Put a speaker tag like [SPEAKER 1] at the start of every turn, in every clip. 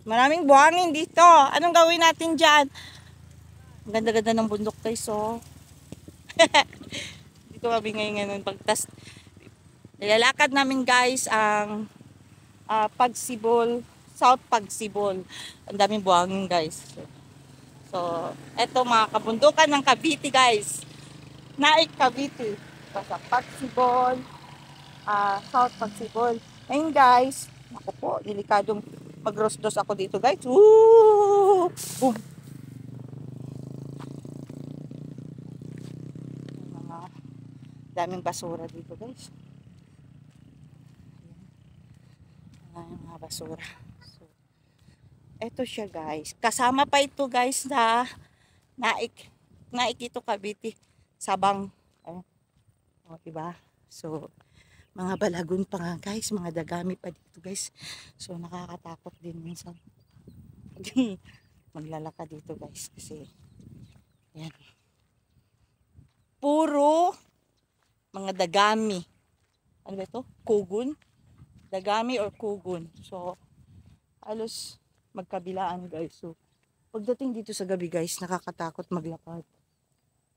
[SPEAKER 1] Maraming buhangin dito. Anong gawin natin dyan? Ang ganda-ganda ng bundok guys, oh. Dito kami ngayon pagtas. Nilalakad namin guys ang Pagsibol, South Pagsibol. Ang daming buhangin guys. So, eto mga kabundukan ng Cavite guys. Naik Cavite. Sa Pagsibol, South Pagsibol. Ayun guys, ako po, delikadong mag-rosdos ako dito guys. Woo! Boom! Mga daming basura dito guys. Ayan, mga basura. So, eto siya guys. Kasama pa ito guys na Naik ito Cavite. Sabang. Oh, diba? So, mga balagun pa nga guys, mga dagami pa dito guys. So nakakatakot din minsan maglalakad dito guys kasi yan. Puro mga dagami. Ano ba ito? Kugon? Dagami or kugon. So halos magkabilaan guys. So pagdating dito sa gabi guys, nakakatakot maglakad.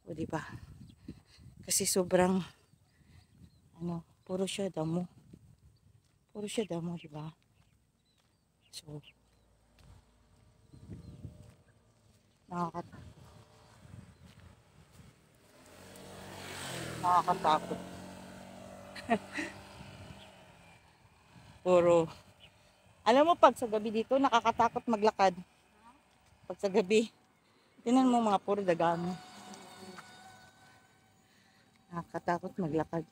[SPEAKER 1] O diba? Kasi sobrang puro siya damo. Puro siya damo, di ba? So, nakakatakot. Puro. Alam mo, pag sa gabi dito, nakakatakot maglakad. Pag sa gabi, tingnan mo mga puro dagamo. Nakakatakot maglakad.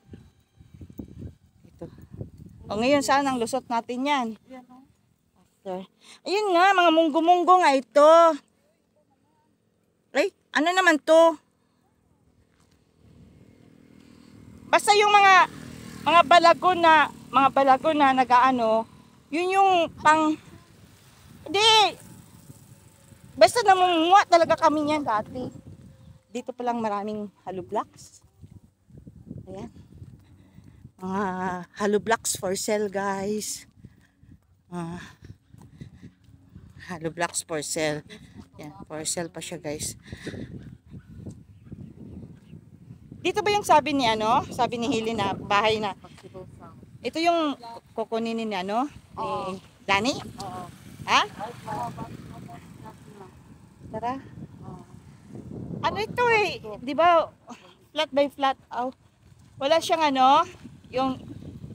[SPEAKER 1] O ngayon, saan ang lusot natin yan? After. Ayun nga, mga munggo-munggo nga ito. Ay, ano naman to? Basta yung mga balagon na nagaano, yun yung hindi. Basta namumuha talaga kami niyan dati. Dito pa lang maraming hollow blocks. Ayan. Mga hollow blocks for sale guys. Hollow blocks for sale. Yan, for sale pa siya guys. Dito ba yung sabi ni Hili na bahay na? Ito yung kukunin ni ni Danny? Oo. Ha? Tara. Ano ito eh? Di ba flat by flat? Oh. Wala siyang yung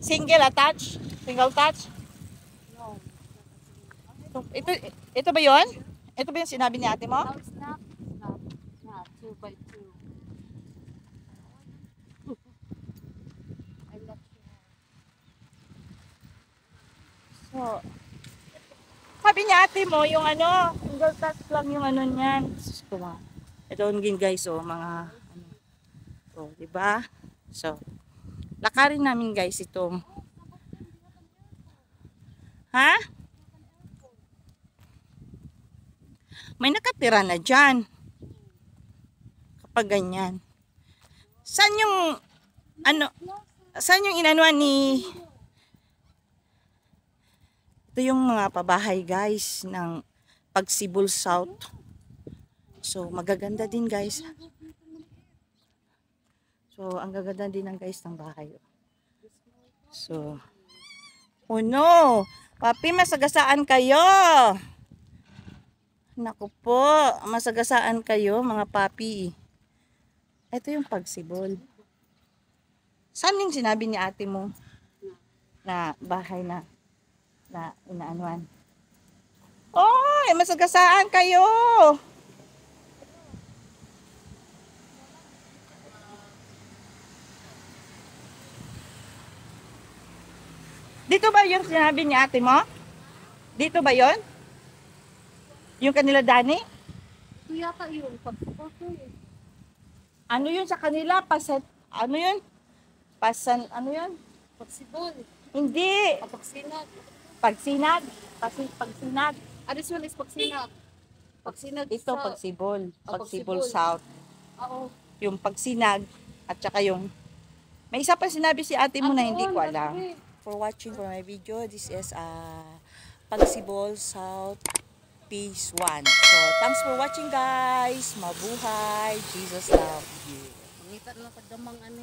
[SPEAKER 1] single touch? No. Ito ba 'yon? Ito ba yung sinabi ni ate mo?
[SPEAKER 2] No, it's not. Not 2x2. I'm not sure.
[SPEAKER 1] So, sabi ni ate mo, yung single touch lang yung niyan. Ito din guys, mga di ba? So, lakarin namin guys itong may nakatira na dyan kapag ganyan. Saan yung inanuan ni ito yung mga pabahay guys ng Pagsibol South. So magaganda din guys. So ang gaganda din ng guys ng bahay. So oh no, papi, masagasaan kayo. Naku po, masagasaan kayo mga papi. Ito yung Pagsibol. Saan yung sinabi ni ate mo na bahay na inaanuan? Oh, masagasaan kayo. Dito ba yung sinabi ni ate mo? Dito ba yon? Yung kanila Dani?
[SPEAKER 2] Ito yata yung Pagsibol.
[SPEAKER 1] Ano yun sa kanila? Ano yun?
[SPEAKER 2] Pagsibol.
[SPEAKER 1] Hindi.
[SPEAKER 2] Pagsinag.
[SPEAKER 1] Pagsinag.
[SPEAKER 2] This one is Pagsinag. Pagsinag.
[SPEAKER 1] Ito Pagsibol. Pagsibol
[SPEAKER 2] Pagsibol.
[SPEAKER 1] South.
[SPEAKER 2] Oo.
[SPEAKER 1] Yung Pagsinag at saka yung may isa pa sinabi si ate mo na hindi ko alam. For watching for my video, this is Pagsibol South Phase 1. So, thanks for watching guys. Mabuhay. Jesus love you.
[SPEAKER 2] Ngita na sa damang ano.